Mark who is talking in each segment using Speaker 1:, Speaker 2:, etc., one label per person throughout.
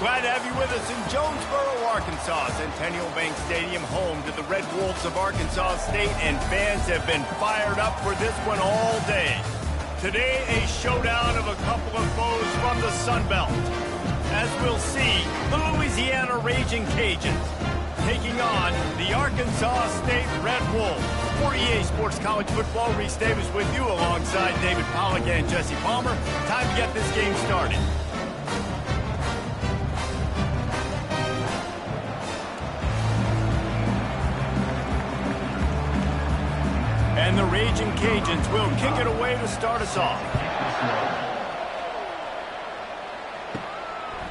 Speaker 1: Glad to have you with us in Jonesboro, Arkansas. Centennial Bank Stadium, home to the Red Wolves of Arkansas State, and fans have been fired up for this one all day. Today, a showdown of a couple of foes from the Sun Belt. As we'll see, the Louisiana Ragin Cajuns taking on the Arkansas State Red Wolves. For EA Sports College Football, Reese Davis with you alongside David Pollack and Jesse Palmer. Time to get this game started. And the Ragin Cajuns will kick it away to start us off.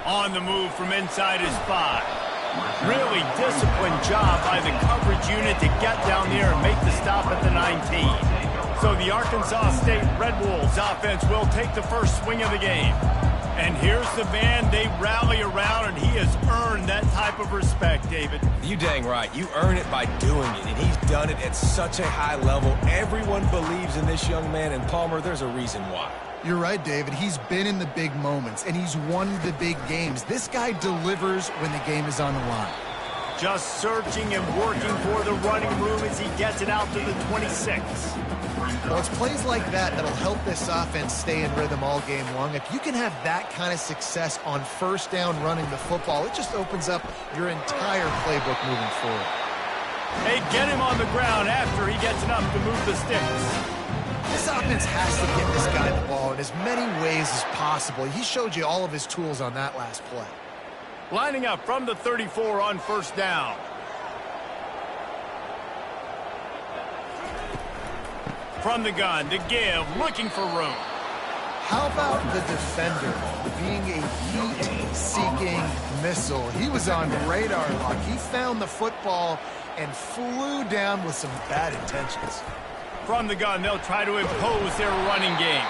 Speaker 1: On the move from inside his 5. Really disciplined job by the coverage unit to get down there and make the stop at the 19. So the Arkansas State Red Wolves offense will take the first swing of the game. And here's the man they rally around, and he has earned that type of respect, David.
Speaker 2: You dang right. You earn it by doing it, and he's done it at such a high level. Everyone believes in this young man, and Palmer, there's a reason why.
Speaker 3: You're right, David. He's been in the big moments, and he's won the big games. This guy delivers when the game is on the line.
Speaker 1: Just searching and working for the running room as he gets it out to the 26.
Speaker 3: Well, it's plays like that that'll help this offense stay in rhythm all game long. If you can have that kind of success on first down running the football, it just opens up your entire playbook moving forward.
Speaker 1: They get him on the ground after he gets enough to move the sticks.
Speaker 3: This offense has to get this guy the ball in as many ways as possible. He showed you all of his tools on that last play.
Speaker 1: Lining up from the 34 on first down. From the gun to give, looking for room.
Speaker 3: How about the defender being a heat-seeking missile? He was on radar lock. He found the football and flew down with some bad intentions.
Speaker 1: From the gun, they'll try to impose their running game.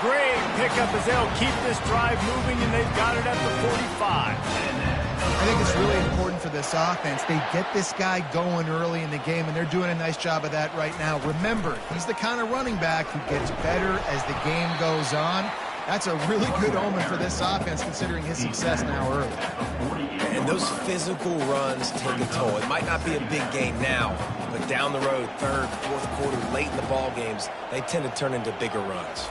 Speaker 1: Great pickup as they'll keep this drive moving, and they've got it at the 45.
Speaker 3: I think it's really important for this offense. They get this guy going early in the game, and they're doing a nice job of that right now. Remember, he's the kind of running back who gets better as the game goes on. That's a really good omen for this offense, considering his success now early.
Speaker 2: And those physical runs take a toll. It might not be a big game now, but down the road, third, fourth quarter, late in the ball games, they tend to turn into bigger runs.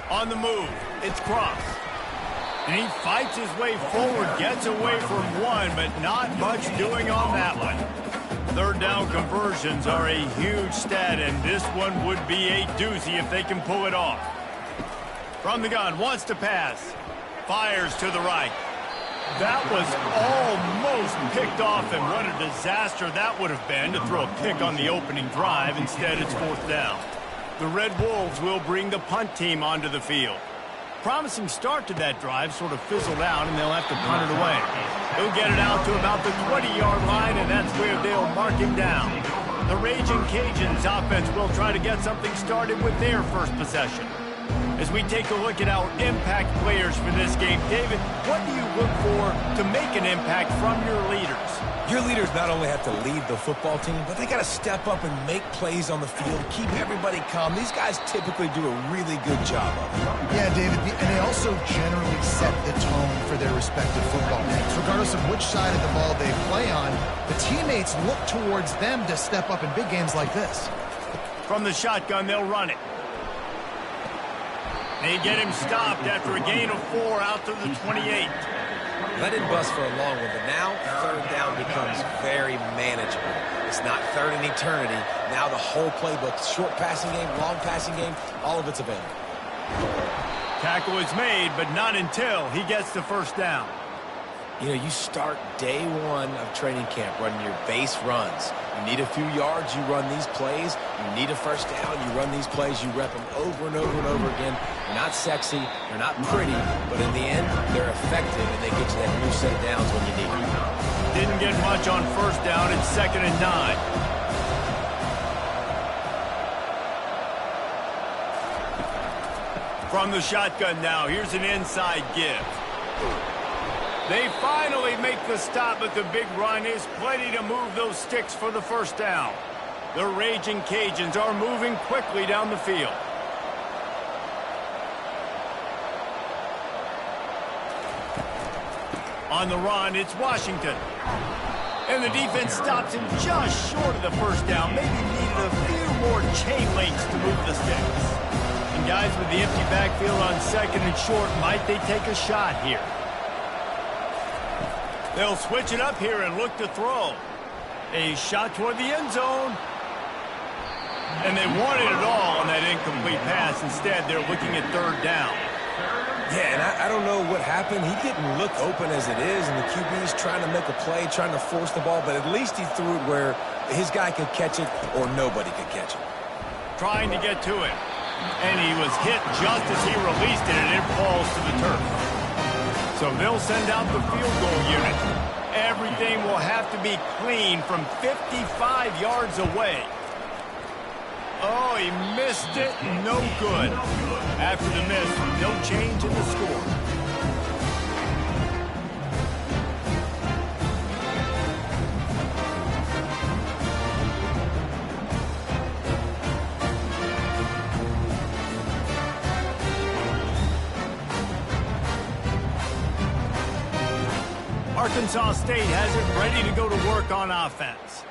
Speaker 1: On the move, it's Cross. And he fights his way forward, gets away from one, but not much doing on that one. Third down conversions are a huge stat, and this one would be a doozy if they can pull it off. From the gun, wants to pass. Fires to the right. That was almost picked off, and what a disaster that would have been to throw a pick on the opening drive. Instead, it's fourth down. The Red Wolves will bring the punt team onto the field. Promising start to that drive sort of fizzled out, and they'll have to punt it away. He'll get it out to about the 20-yard line, and that's where they'll mark him down. The Ragin Cajuns offense will try to get something started with their first possession. As we take a look at our impact players for this game, David, what do you look for to make an impact from your leaders?
Speaker 2: Your leaders not only have to lead the football team, but they got to step up and make plays on the field, keep everybody calm. These guys typically do a really good job of it.
Speaker 3: Yeah, David, and they also generally set the tone for their respective football teams. Regardless of which side of the ball they play on, the teammates look towards them to step up in big games like this.
Speaker 1: From the shotgun, they'll run it. They get him stopped after a gain of 4 out to the 28.
Speaker 2: Let it bust for a long one, but now third down becomes very manageable. It's not third in eternity. Now the whole playbook, short passing game, long passing game, all of it's available.
Speaker 1: Tackle is made, but not until he gets the first down.
Speaker 2: You know, you start day one of training camp running your base runs. You need a few yards, you run these plays. You need a first down, you run these plays. You rep them over and over and over again. They're not sexy, they're not pretty, but in the end, they're effective, and they get you that new set of downs when you need them.
Speaker 1: Didn't get much on first down. It's 2nd and 9. From the shotgun now, here's an inside give. They finally make the stop, but the big run is plenty to move those sticks for the first down. The Ragin Cajuns are moving quickly down the field. On the run, it's Washington. And the defense stops him just short of the first down. Maybe needed a few more chain links to move the sticks. And guys, with the empty backfield on second and short, might they take a shot here? They'll switch it up here and look to throw. A shot toward the end zone. And they wanted it all on that incomplete pass. Instead, they're looking at third down.
Speaker 2: Yeah, and I don't know what happened. He didn't look open as it is, and the QB's trying to make a play, trying to force the ball, but at least he threw it where his guy could catch it or nobody could catch it.
Speaker 1: Trying to get to it. And he was hit just as he released it, and it falls to the turf. So they'll send out the field goal unit. Everything will have to be clean from 55 yards away. Oh, he missed it. No good. After the miss, no change in the score. Arkansas State has it ready to go to work on offense.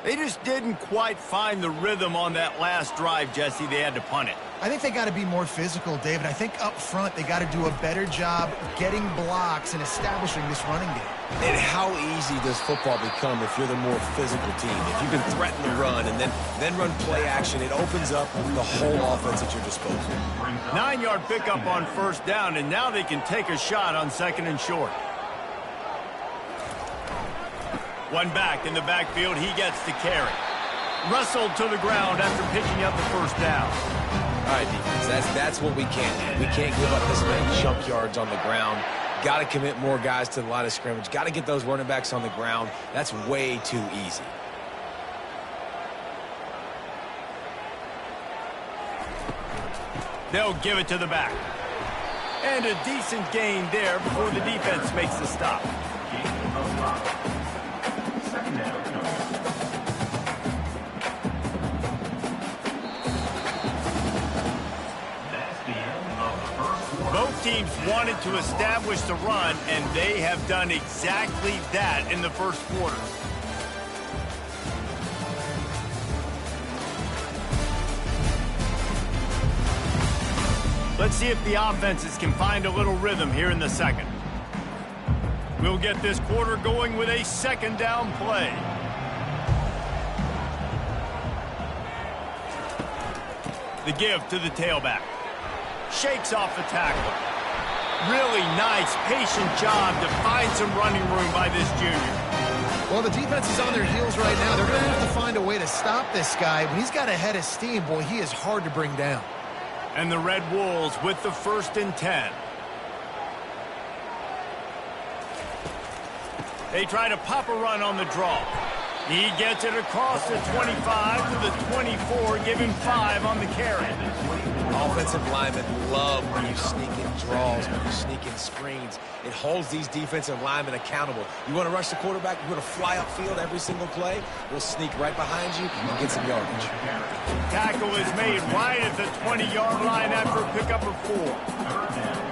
Speaker 1: They just didn't quite find the rhythm on that last drive, Jesse. They had to punt it.
Speaker 3: I think they got to be more physical, David. I think up front they got to do a better job getting blocks and establishing this running game.
Speaker 2: And how easy does football become if you're the more physical team? If you can threaten the run and then run play action, it opens up the whole offense at your disposal.
Speaker 1: 9-yard pickup on first down, and now they can take a shot on second and short. One back in the backfield, he gets to carry. Wrestled to the ground after picking up the first down.
Speaker 2: All right, defense, that's what we can't do. We can't give up this many jump yards on the ground. Got to commit more guys to the line of scrimmage. Got to get those running backs on the ground. That's way too easy.
Speaker 1: They'll give it to the back. And a decent gain there before the defense makes the stop. Both teams wanted to establish the run, and they have done exactly that in the first quarter. Let's see if the offenses can find a little rhythm here in the second. We'll get this quarter going with a second down play. The give to the tailback. Shakes off the tackle. Really nice, patient job to find some running room by this junior.
Speaker 3: Well, the defense is on their heels right now. They're going to have to find a way to stop this guy. When he's got a head of steam, boy, he is hard to bring down.
Speaker 1: And the Red Wolves with the 1st and 10. They try to pop a run on the draw. He gets it across the 25 to the 24, giving 5 on the carry.
Speaker 2: Offensive linemen love when you sneak in draws, when you sneak in screens. It holds these defensive linemen accountable. You want to rush the quarterback, you want to fly upfield every single play, we'll sneak right behind you and get some yardage.
Speaker 1: Tackle is made right at the 20-yard line after a pickup of 4.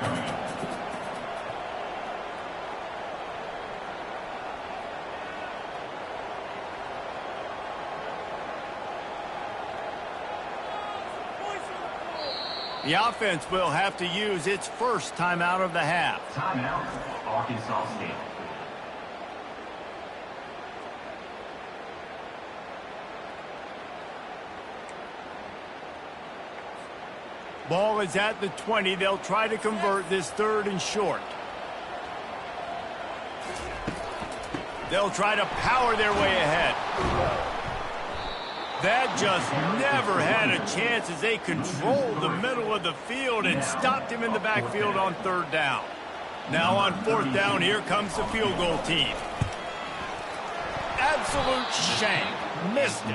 Speaker 1: The offense will have to use its first timeout of the half.
Speaker 4: Timeout, Arkansas State.
Speaker 1: Ball is at the 20. They'll try to convert this 3rd and short. They'll try to power their way ahead. That just never had a chance as they controlled the middle of the field and stopped him in the backfield on 3rd down. Now on 4th down, here comes the field goal team. Absolute shank. Missed it.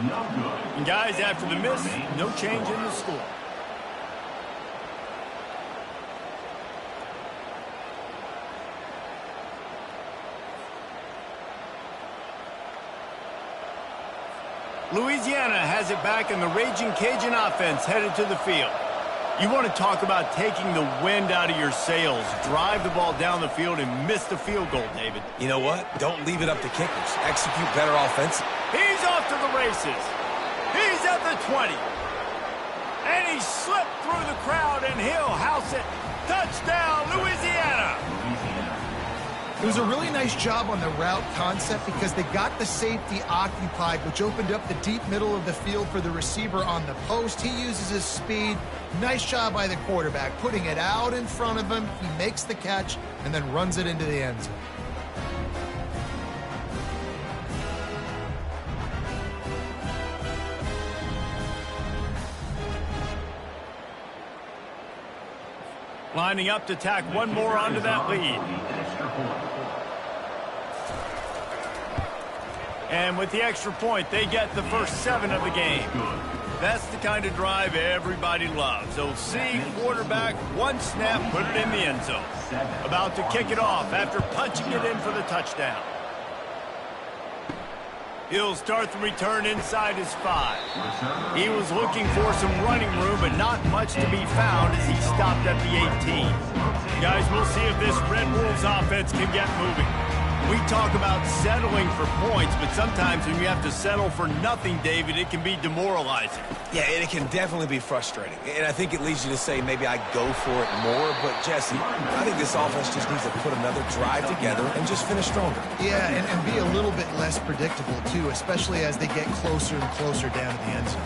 Speaker 1: And guys, after the miss, no change in the score. Louisiana has it back, and the Ragin' Cajun offense headed to the field. You want to talk about taking the wind out of your sails. Drive the ball down the field and miss the field goal, David.
Speaker 2: You know what? Don't leave it up to kickers. Execute better offense.
Speaker 1: He's off to the races. He's at the 20. And he slipped through the crowd, and he'll house it. Touchdown, Louisiana.
Speaker 3: It was a really nice job on the route concept because they got the safety occupied, which opened up the deep middle of the field for the receiver on the post. He uses his speed. Nice job by the quarterback, putting it out in front of him. He makes the catch and then runs it into the end zone.
Speaker 1: Lining up to tack one more onto that lead. And with the extra point, they get the first 7 of the game. That's the kind of drive everybody loves. So see quarterback, one snap, put it in the end zone. About to kick it off after punching it in for the touchdown. He'll start the return inside his 5. He was looking for some running room, but not much to be found as he stopped at the 18. Guys, we'll see if this Red Wolves offense can get moving. We talk about settling for points, but sometimes when you have to settle for nothing, David, it can be demoralizing.
Speaker 2: Yeah, and it can definitely be frustrating. And I think it leads you to say maybe I go for it more. But, Jesse, I think this offense just needs to put another drive together and just finish stronger.
Speaker 3: Yeah, and be a little bit less predictable, too, especially as they get closer and closer down to the end zone.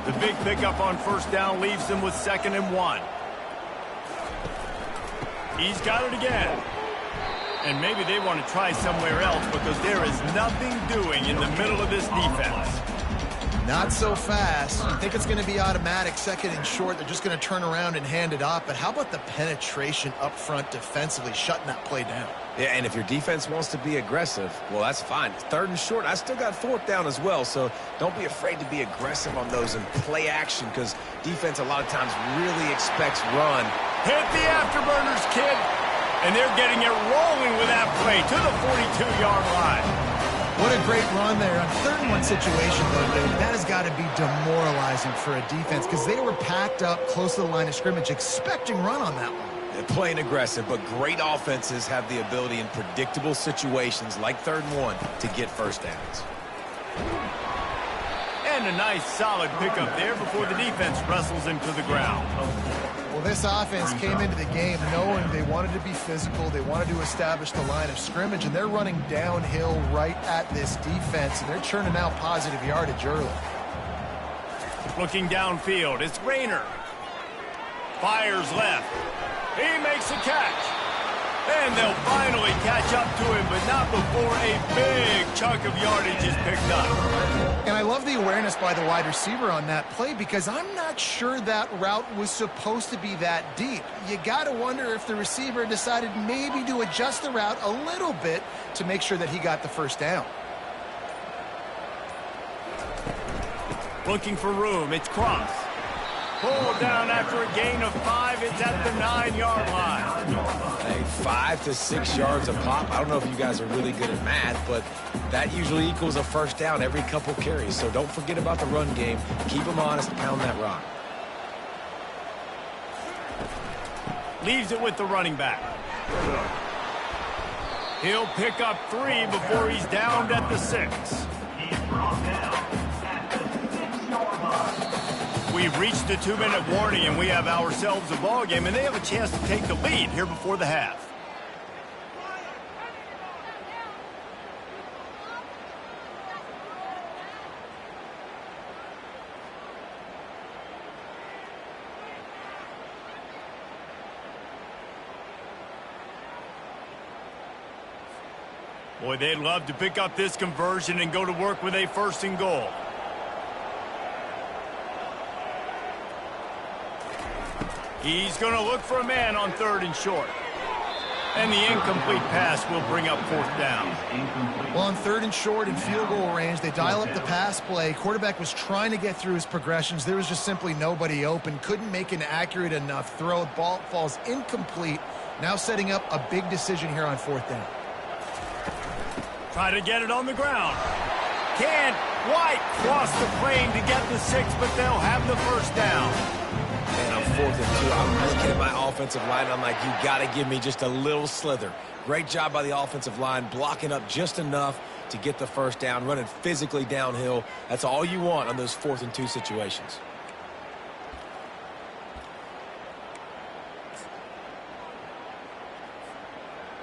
Speaker 1: The big pickup on first down leaves them with 2nd and 1. He's got it again. And maybe they want to try somewhere else because there is nothing doing in the middle of this defense.
Speaker 3: Not so fast. You think it's going to be automatic, 2nd and short. They're just going to turn around and hand it off. But how about the penetration up front defensively, shutting that play down?
Speaker 2: Yeah, and if your defense wants to be aggressive, well, that's fine. 3rd and short, I still got 4th down as well. So don't be afraid to be aggressive on those and play action because defense a lot of times really expects run.
Speaker 1: Hit the afterburners, kid. And they're getting it rolling with that play to the 42-yard line.
Speaker 3: What a great run there. On 3rd and 1 situation, though, David, that has got to be demoralizing for a defense because they were packed up close to the line of scrimmage, expecting run on that one.
Speaker 2: They're playing aggressive, but great offenses have the ability in predictable situations like 3rd and 1 to get first downs.
Speaker 1: And a nice solid pickup there before the defense wrestles him to the ground.
Speaker 3: Well, this offense came into the game knowing they wanted to be physical. They wanted to establish the line of scrimmage, and they're running downhill right at this defense, and they're churning out positive yardage early.
Speaker 1: Looking downfield, it's Rayner. Fires left. He makes a catch. And they'll finally catch up to him, but not before a big chunk of yardage is picked up.
Speaker 3: And I love the awareness by the wide receiver on that play because I'm not sure that route was supposed to be that deep. You got to wonder if the receiver decided maybe to adjust the route a little bit to make sure that he got the first down.
Speaker 1: Looking for room, it's Cross. Pulled down after a gain of 5. It's at the 9-yard line.
Speaker 2: Hey, 5 to 6 yards a pop. I don't know if you guys are really good at math, but that usually equals a first down every couple carries. So don't forget about the run game. Keep them honest, pound that rock.
Speaker 1: Leaves it with the running back. He'll pick up 3 before he's downed at the 6.
Speaker 4: He's brought down at the 6-yard line.
Speaker 1: We've reached the 2-minute warning, and we have ourselves a ball game, and they have a chance to take the lead here before the half. Boy, they'd love to pick up this conversion and go to work with a 1st and goal. He's going to look for a man on 3rd and short. And the incomplete pass will bring up 4th down.
Speaker 3: Well, on 3rd and short in field goal range, they dial up the pass play. Quarterback was trying to get through his progressions. There was just simply nobody open. Couldn't make an accurate enough throw. Ball falls incomplete. Now setting up a big decision here on 4th down.
Speaker 1: Try to get it on the ground. Can't quite cross the plane to get the 6, but they'll have the first down.
Speaker 2: Man, I'm 4th and 2. I'm looking at my offensive line. I'm like, you got to give me just a little slither. Great job by the offensive line, blocking up just enough to get the first down, running physically downhill. That's all you want on those 4th and 2 situations.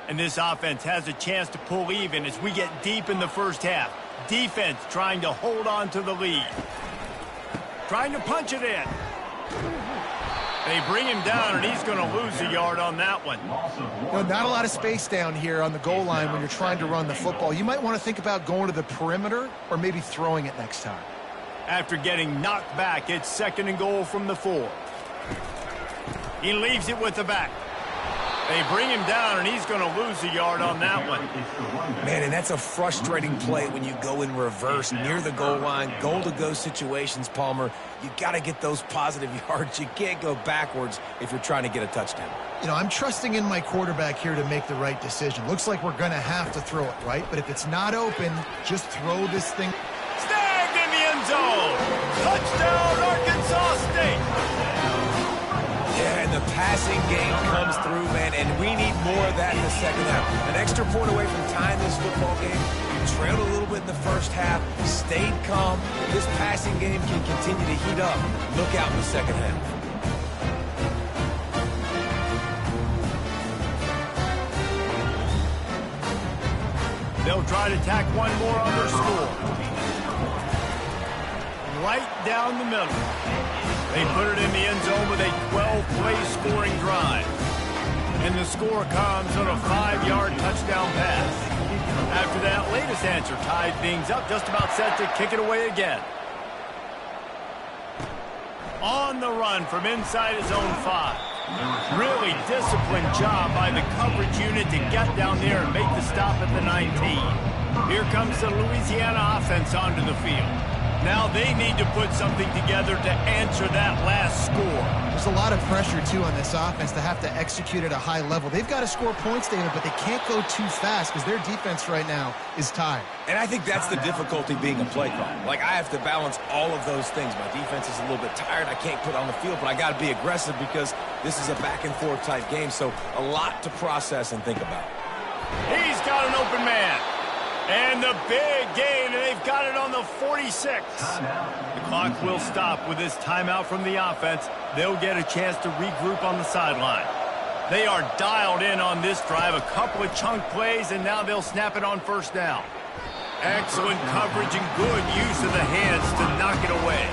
Speaker 1: And this offense has a chance to pull even as we get deep in the first half. Defense trying to hold on to the lead. Trying to punch it in. They bring him down, and he's going to lose a yard on that one.
Speaker 3: You know, not a lot of space down here on the goal line when you're trying to run the football. You might want to think about going to the perimeter or maybe throwing it next time.
Speaker 1: After getting knocked back, it's 2nd and goal from the 4. He leaves it with the back. They bring him down, and he's going to lose a yard on that one.
Speaker 2: Man, and that's a frustrating play when you go in reverse near the goal line, goal-to-go situations, Palmer. You got to get those positive yards. You can't go backwards if you're trying to get a touchdown.
Speaker 3: You know, I'm trusting in my quarterback here to make the right decision. Looks like we're going to have to throw it, right? But if it's not open, just throw this thing.
Speaker 1: Snagged in the end zone. Touchdown, Arkansas State.
Speaker 2: Yeah, and the passing game comes through, man, and we need more of that in the second half. An extra point away from tying this football game. You trailed a little bit in the first half, stayed calm. This passing game can continue to heat up. Look out in the second half.
Speaker 1: They'll try to tack one more on their score. Right down the middle. They put it in the end zone with a 12-play scoring drive. And the score comes on a 5-yard touchdown pass. After that latest answer tied things up, just about set to kick it away again. On the run from inside his own 5. Really disciplined job by the coverage unit to get down there and make the stop at the 19. Here comes the Louisiana offense onto the field. Now they need to put something together to answer that last score.
Speaker 3: There's a lot of pressure, too, on this offense to have to execute at a high level. They've got to score points, David, but they can't go too fast because their defense right now is tired.
Speaker 2: And I think that's the difficulty being a play caller. Like, I have to balance all of those things. My defense is a little bit tired. I can't put on the field, but I got to be aggressive because this is a back-and-forth type game, so a lot to process and think about.
Speaker 1: He's got an open man. And the big gain, and they've got it on the 46. The clock will stop with this timeout from the offense. They'll get a chance to regroup on the sideline. They are dialed in on this drive, a couple of chunk plays, and now they'll snap it on first down. Excellent coverage and good use of the hands to knock it away.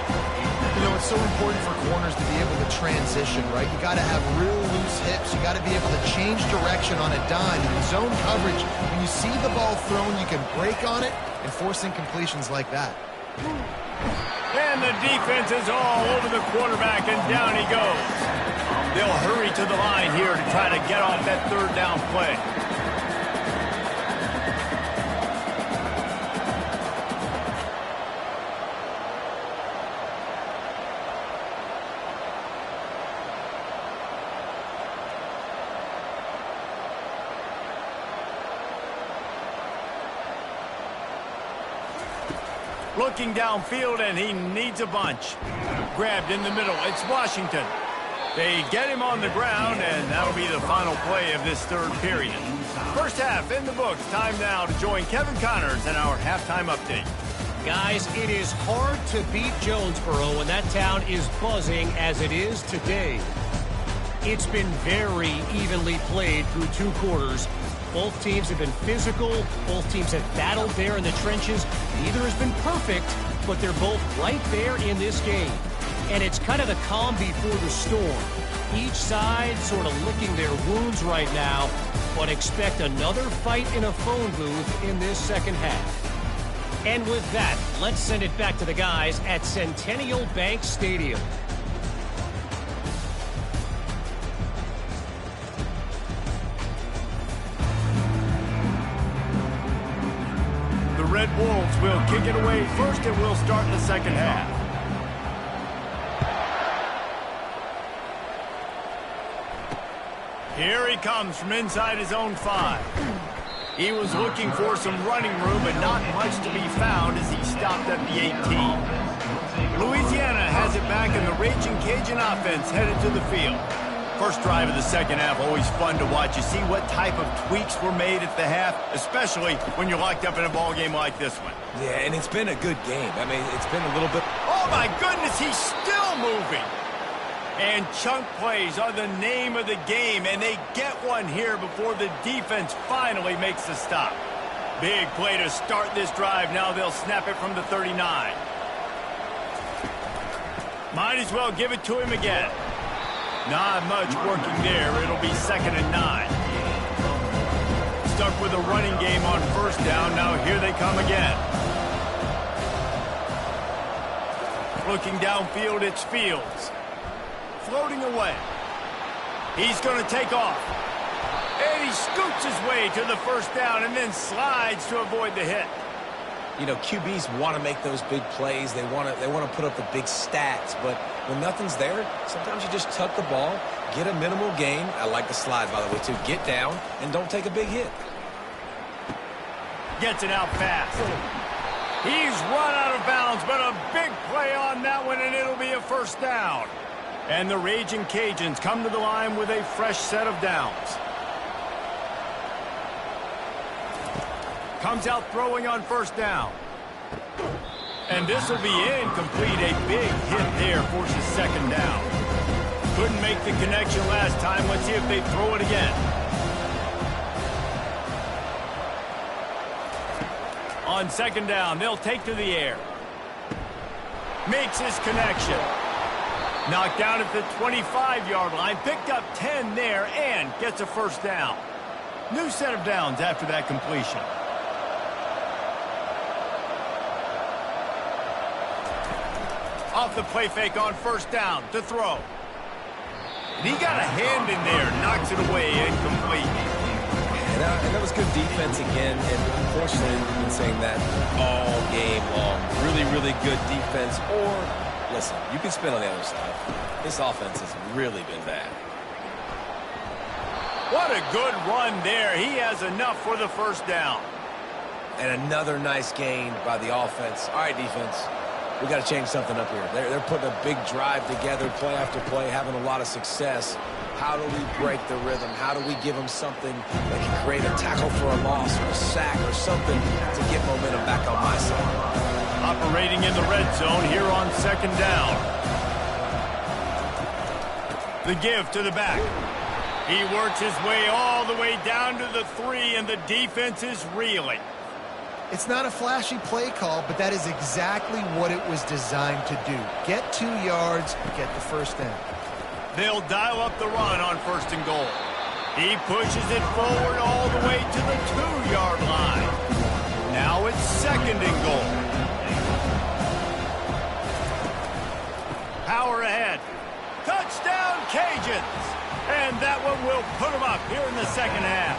Speaker 3: You know, it's so important for corners to be able to transition, right? You got to have real loose hips. You got to be able to change direction on a dime. In zone coverage, when you see the ball thrown, you can break on it and force incompletions like that.
Speaker 1: And the defense is all over the quarterback, and down he goes. They'll hurry to the line here to try to get off that 3rd down play. Looking downfield, and he needs a bunch. Grabbed in the middle. It's Washington. They get him on the ground, and that'll be the final play of this 3rd period. First half in the books. Time now to join Kevin Connors in our halftime update.
Speaker 5: Guys, it is hard to beat Jonesboro when that town is buzzing as it is today. It's been very evenly played through 2 quarters. Both teams have been physical. Both teams have battled there in the trenches. Neither has been perfect, but they're both right there in this game. And it's kind of the calm before the storm. Each side sort of licking their wounds right now, but expect another fight in a phone booth in this second half. And with that, let's send it back to the guys at Centennial Bank Stadium.
Speaker 1: Red Wolves will kick it away first, and we'll start the second half. Here he comes from inside his own 5. He was looking for some running room, but not much to be found as he stopped at the 18. Louisiana has has it back, and the Ragin Cajun offense headed to the field. First drive of the second half, always fun to watch. You see what type of tweaks were made at the half, especially when you're locked up in a ball game like this one.
Speaker 2: Yeah, and it's been a good game. I mean, it's been a little bit...
Speaker 1: Oh, my goodness, he's still moving. And chunk plays are the name of the game, and they get one here before the defense finally makes the stop. Big play to start this drive. Now they'll snap it from the 39. Might as well give it to him again. Not much working there. It'll be 2nd and 9. Stuck with a running game on first down. Now here they come again. Looking downfield, it's Fields. Floating away. He's going to take off. And he scoots his way to the first down and then slides to avoid the hit.
Speaker 2: You know, QBs want to make those big plays. They want to put up the big stats. But when nothing's there, sometimes you just tuck the ball, get a minimal gain. I like the slide, by the way, too. Get down and don't take a big hit.
Speaker 1: Gets it out fast. He's run out of bounds, but a big play on that one, and it'll be a first down. And the Ragin Cajuns come to the line with a fresh set of downs. Comes out throwing on first down. And this will be incomplete. A big hit there forces second down. Couldn't make the connection last time. Let's see if they throw it again. On second down, they'll take to the air. Makes his connection. Knocked down at the 25-yard line. Picked up 10 there and gets a first down. New set of downs after that completion. Off the play fake on first down to throw. And he got a hand in there, knocks it away, incomplete.
Speaker 2: And that was good defense again, and unfortunately, we've been saying that all game long. Really, really good defense, or, listen, you can spin on the other side. This offense has really been bad.
Speaker 1: What a good run there. He has enough for the first down.
Speaker 2: And another nice gain by the offense. All right, defense. We got to change something up here. They're putting a big drive together, play after play, having a lot of success. How do we break the rhythm? How do we give them something that can create a tackle for a loss or a sack or something to get momentum back on my side?
Speaker 1: Operating in the red zone here on second down. The give to the back. He works his way all the way down to the 3, and the defense is reeling.
Speaker 3: It's not a flashy play call, but that is exactly what it was designed to do. Get 2 yards, get the first down.
Speaker 1: They'll dial up the run on first and goal. He pushes it forward all the way to the 2-yard line. Now it's second and goal. Power ahead. Touchdown, Cajuns! And that one will put them up here in the second half.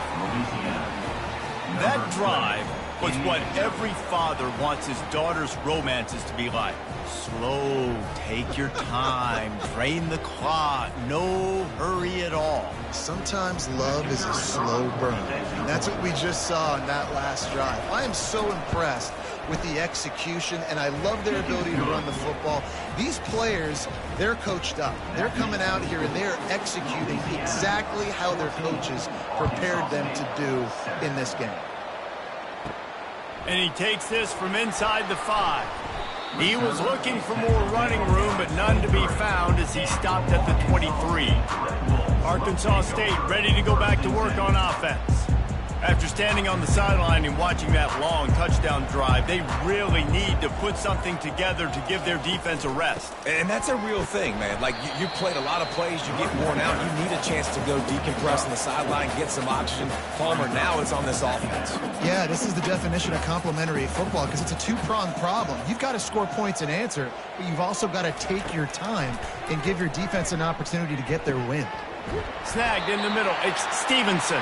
Speaker 1: That drive was what every father wants his daughter's romances to be like. Slow, take your time, drain the clock, no hurry at all.
Speaker 3: Sometimes love is a slow burn. And that's what we just saw in that last drive. I am so impressed with the execution, and I love their ability to run the football. These players, they're coached up. They're coming out here, and they're executing exactly how their coaches prepared them to do in this game.
Speaker 1: And he takes this from inside the 5. He was looking for more running room, but none to be found as he stopped at the 23. Arkansas State ready to go back to work on offense. After standing on the sideline and watching that long touchdown drive, they really need to put something together to give their defense a rest.
Speaker 2: And that's a real thing, man. Like, you played a lot of plays, you get worn out, you need a chance to go decompress on the sideline, get some oxygen. Palmer, now it's on this offense.
Speaker 3: Yeah, this is the definition of complementary football because it's a two-pronged problem. You've got to score points and answer, but you've also got to take your time and give your defense an opportunity to get their win.
Speaker 1: Snagged in the middle. It's Stevenson.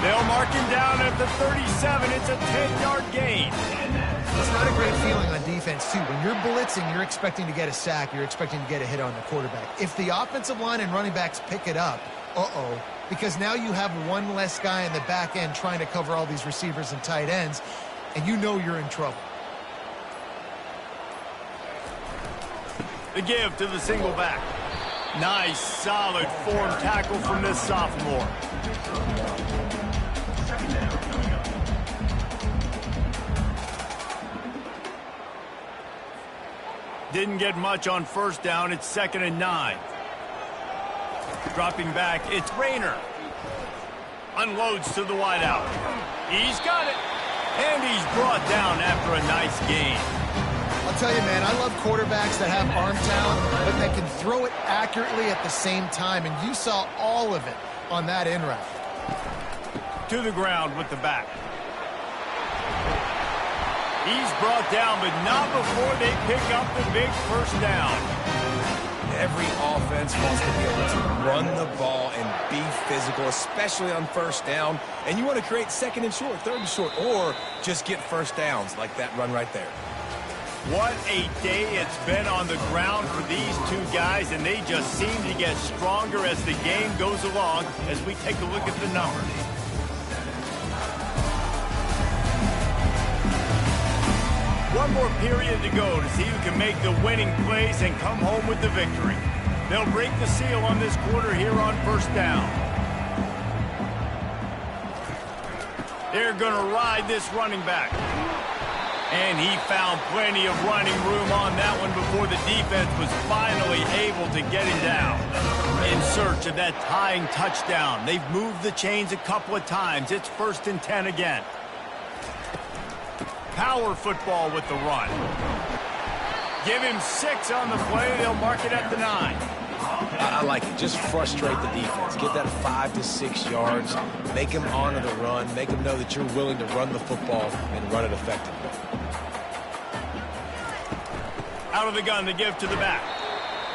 Speaker 1: They'll mark him down at the 37. It's a 10-yard gain.
Speaker 3: It's not a great feeling on defense, too. When you're blitzing, you're expecting to get a sack. You're expecting to get a hit on the quarterback. If the offensive line and running backs pick it up, because now you have one less guy in the back end trying to cover all these receivers and tight ends, and you know you're in trouble.
Speaker 1: The give to the single back. Nice, solid form tackle from this sophomore. Didn't get much on first down. It's 2nd and 9. Dropping back, it's Rayner. Unloads to the wideout. He's got it. And he's brought down after a nice gain.
Speaker 3: I'll tell you, man, I love quarterbacks that have arm talent, but that can throw it accurately at the same time. And you saw all of it on that in route.
Speaker 1: To the ground with the back. He's brought down, but not before they pick up the big first down.
Speaker 2: Every offense wants to be able to run the ball and be physical, especially on first down. And you want to create 2nd and short, 3rd and short, or just get first downs like that run right there.
Speaker 1: What a day it's been on the ground for these two guys, and they just seem to get stronger as the game goes along as we take a look at the numbers. One more period to go to see who can make the winning plays and come home with the victory. They'll break the seal on this quarter here on first down. They're going to ride this running back. And he found plenty of running room on that one before the defense was finally able to get him down. In search of that tying touchdown. They've moved the chains a couple of times. It's 1st and 10 again. Power football with the run. Give him 6 on the play. They'll mark it at the 9.
Speaker 2: I like it. Just frustrate the defense. Get that 5 to 6 yards. Make them honor the run. Make them know that you're willing to run the football and run it effectively.
Speaker 1: Out of the gun, the give to the back.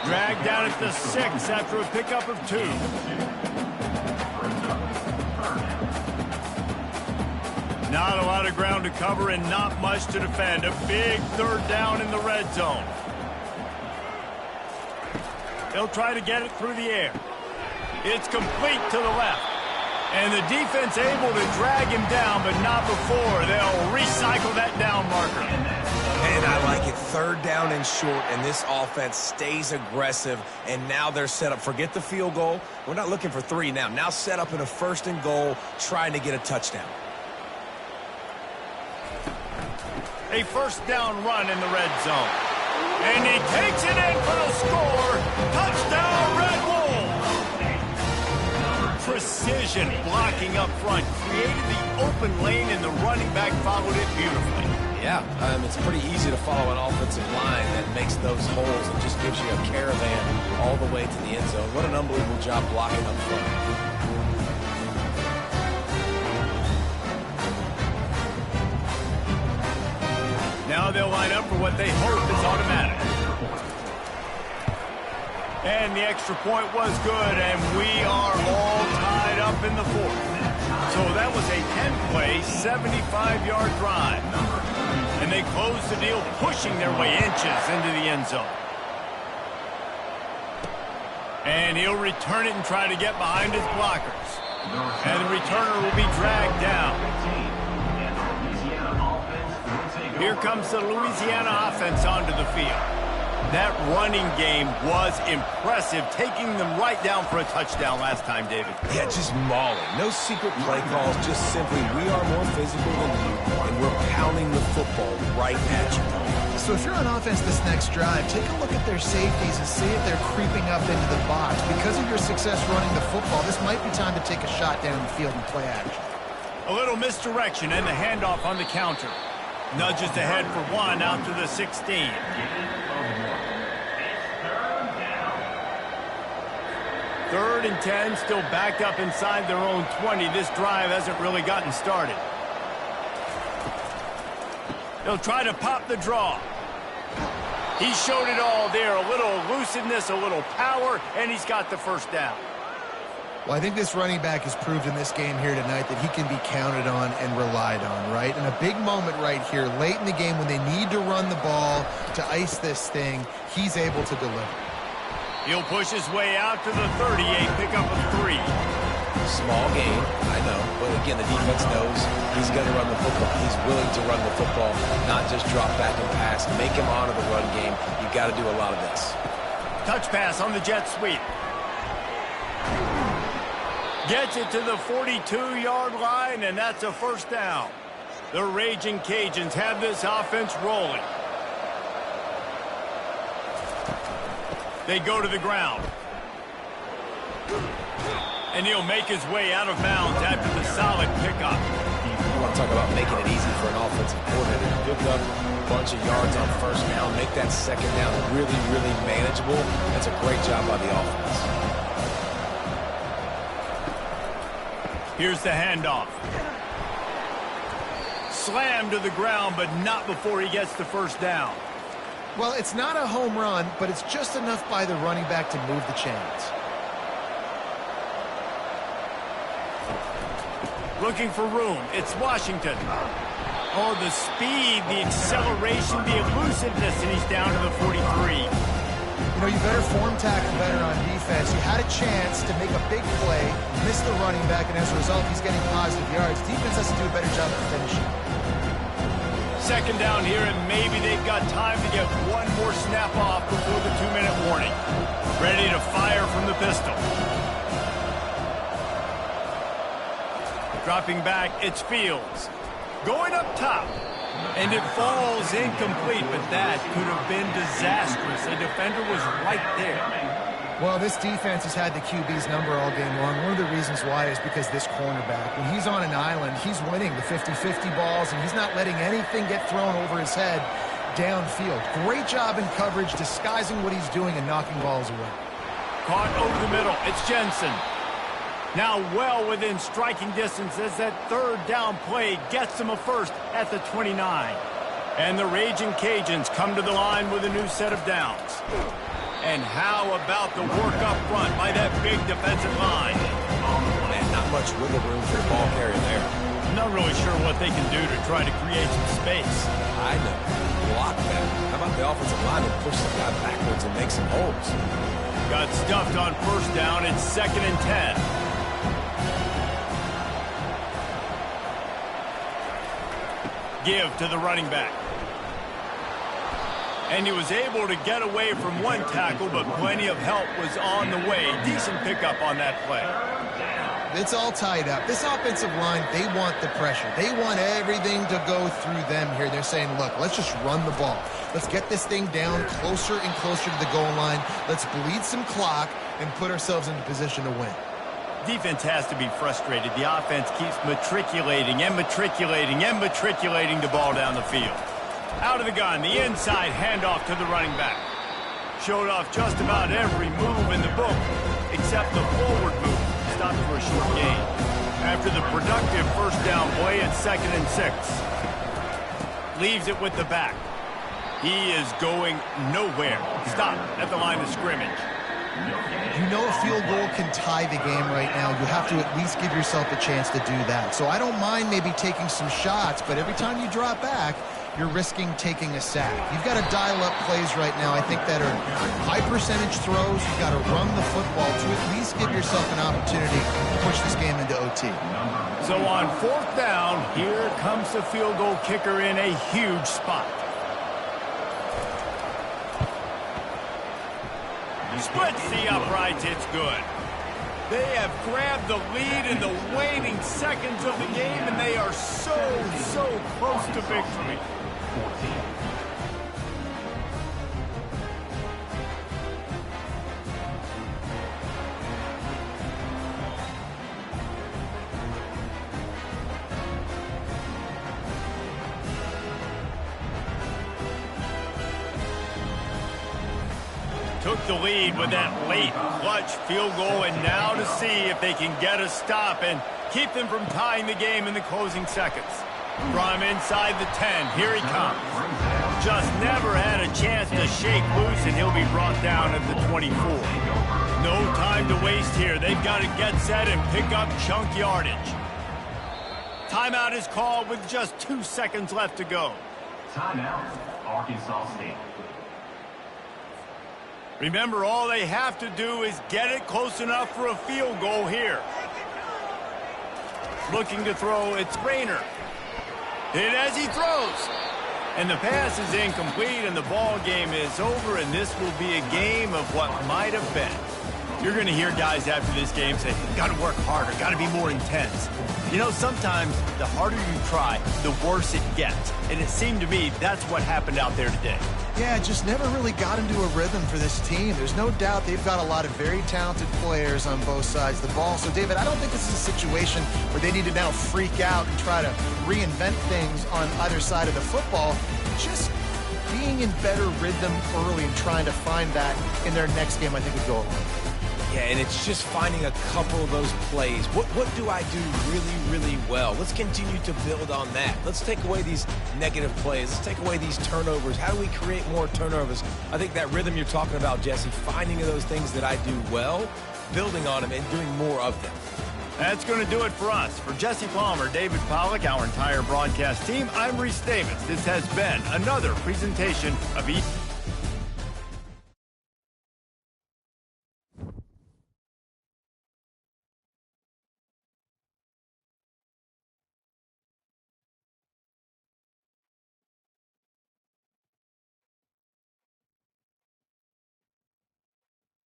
Speaker 1: Dragged down at the 6 after a pickup of 2. Not a lot of ground to cover and not much to defend. A big 3rd down in the red zone. They'll try to get it through the air. It's complete to the left. And the defense able to drag him down, but not before. They'll recycle that down marker.
Speaker 2: And I like it. 3rd down and short, and this offense stays aggressive. And now they're set up. Forget the field goal. We're not looking for 3 now. Now set up in a 1st and goal, trying to get a touchdown.
Speaker 1: A 1st down run in the red zone. And he takes it in for the score. Touchdown, Red Wolves! Precision blocking up front. Created the open lane, and the running back followed it beautifully.
Speaker 2: Yeah, it's pretty easy to follow an offensive line that makes those holes and just gives you a caravan all the way to the end zone. What an unbelievable job blocking up front.
Speaker 1: Now they'll line up for what they hope is automatic. And the extra point was good, and we are all tied up in the 4th. So that was a 10-play, 75-yard drive. And they close the deal, pushing their way inches into the end zone. And he'll return it and try to get behind his blockers. And the returner will be dragged down. Here comes the Louisiana offense onto the field. That running game was impressive, taking them right down for a touchdown last time, David.
Speaker 2: Yeah, just mauling. No secret play calls, just simply we are more physical than you, and we're pounding the football right at you.
Speaker 3: So if you're on offense this next drive, take a look at their safeties and see if they're creeping up into the box. Because of your success running the football, this might be time to take a shot down the field and play action.
Speaker 1: A little misdirection and the handoff on the counter. Nudges ahead for 1 out to the 16. Third and 10, still backed up inside their own 20. This drive hasn't really gotten started. They'll try to pop the draw. He showed it all there. A little elusiveness, a little power, and he's got the first down.
Speaker 3: Well, I think this running back has proved in this game here tonight that he can be counted on and relied on, right? And a big moment right here, late in the game when they need to run the ball to ice this thing, he's able to deliver.
Speaker 1: He'll push his way out to the 38, pick up a 3.
Speaker 2: Small game, I know. But again, the defense knows he's going to run the football. He's willing to run the football, not just drop back and pass. Make him honor the run game. You got to do a lot of this.
Speaker 1: Touch pass on the jet sweep. Gets it to the 42-yard line, and that's a first down. The Ragin' Cajuns have this offense rolling. They go to the ground. And he'll make his way out of bounds after the solid pickup.
Speaker 2: You want to talk about making it easy for an offensive coordinator. Pick up a bunch of yards on first down, make that second down really, really manageable. That's a great job by the offense.
Speaker 1: Here's the handoff. Slammed to the ground, but not before he gets the first down.
Speaker 3: Well, it's not a home run, but it's just enough by the running back to move the chains.
Speaker 1: Looking for room. It's Washington. Oh, the speed, the acceleration, the elusiveness, and he's down to the 43.
Speaker 3: You know, you better form tackle better on defense. You had a chance to make a big play, missed the running back, and as a result, he's getting positive yards. Defense has to do a better job of finishing.
Speaker 1: Second down here, and maybe they've got time to get one more snap off before the 2-minute warning. Ready to fire from the pistol. Dropping back, it's Fields. Going up top. And it falls incomplete, but that could have been disastrous. A defender was right there.
Speaker 3: Well, this defense has had the QB's number all game long. One of the reasons why is because this cornerback, when he's on an island, he's winning the 50-50 balls, and he's not letting anything get thrown over his head downfield. Great job in coverage, disguising what he's doing and knocking balls away.
Speaker 1: Caught over the middle. It's Jensen. Now well within striking distance as that third down play gets him a first at the 29. And the Ragin' Cajuns come to the line with a new set of downs. And how about the work up front by that big defensive line?
Speaker 2: Man, not much wiggle room for the ball carrier there.
Speaker 1: Not really sure what they can do to try to create some space.
Speaker 2: I know. Block that. How about the offensive line and push the guy backwards and make some holes?
Speaker 1: Got stuffed on first down. It's 2nd and 10. Give to the running back. And he was able to get away from one tackle, but plenty of help was on the way. Decent pickup on that play.
Speaker 3: It's all tied up. This offensive line, they want the pressure. They want everything to go through them here. They're saying, look, let's just run the ball. Let's get this thing down closer and closer to the goal line. Let's bleed some clock and put ourselves into position to win.
Speaker 1: Defense has to be frustrated. The offense keeps matriculating and matriculating and matriculating the ball down the field. Out of the gun, the inside handoff to the running back. Showed off just about every move in the book, except the forward move. Stopped for a short gain. After the productive first down play, it's 2nd and 6. Leaves it with the back. He is going nowhere. Stop at the line of scrimmage.
Speaker 3: You know a field goal can tie the game right now. You have to at least give yourself a chance to do that. So I don't mind maybe taking some shots, but every time you drop back, you're risking taking a sack. You've got to dial up plays right now, I think, that are high percentage throws. You've got to run the football to at least give yourself an opportunity to push this game into OT.
Speaker 1: So on 4th down, here comes the field goal kicker in a huge spot. Splits the uprights, it's good. They have grabbed the lead in the waning seconds of the game, and they are so close to victory. Took the lead with that late clutch field goal, and now to see if they can get a stop and keep them from tying the game in the closing seconds. From inside the 10, here he comes. Just never had a chance to shake loose, and he'll be brought down at the 24. No time to waste here. They've got to get set and pick up chunk yardage. Timeout is called with just 2 seconds left to go.
Speaker 4: Timeout, Arkansas State.
Speaker 1: Remember, all they have to do is get it close enough for a field goal here. Looking to throw, it's Rayner. Hit as he throws. And the pass is incomplete, and the ball game is over, and this will be a game of what might have been. You're going to hear guys after this game say, got to work harder, got to be more intense. You know, sometimes the harder you try, the worse it gets. And it seemed to me that's what happened out there today.
Speaker 3: Yeah, just never really got into a rhythm for this team. There's no doubt they've got a lot of very talented players on both sides of the ball. So, David, I don't think this is a situation where they need to now freak out and try to reinvent things on either side of the football. Just being in better rhythm early and trying to find that in their next game, I think would go a long way.
Speaker 2: Yeah, and it's just finding a couple of those plays. What do I do really, really well? Let's continue to build on that. Let's take away these negative plays. Let's take away these turnovers. How do we create more turnovers? I think that rhythm you're talking about, Jesse, finding those things that I do well, building on them, and doing more of them.
Speaker 1: That's going to do it for us. For Jesse Palmer, David Pollack, our entire broadcast team, I'm Reese Davis. This has been another presentation of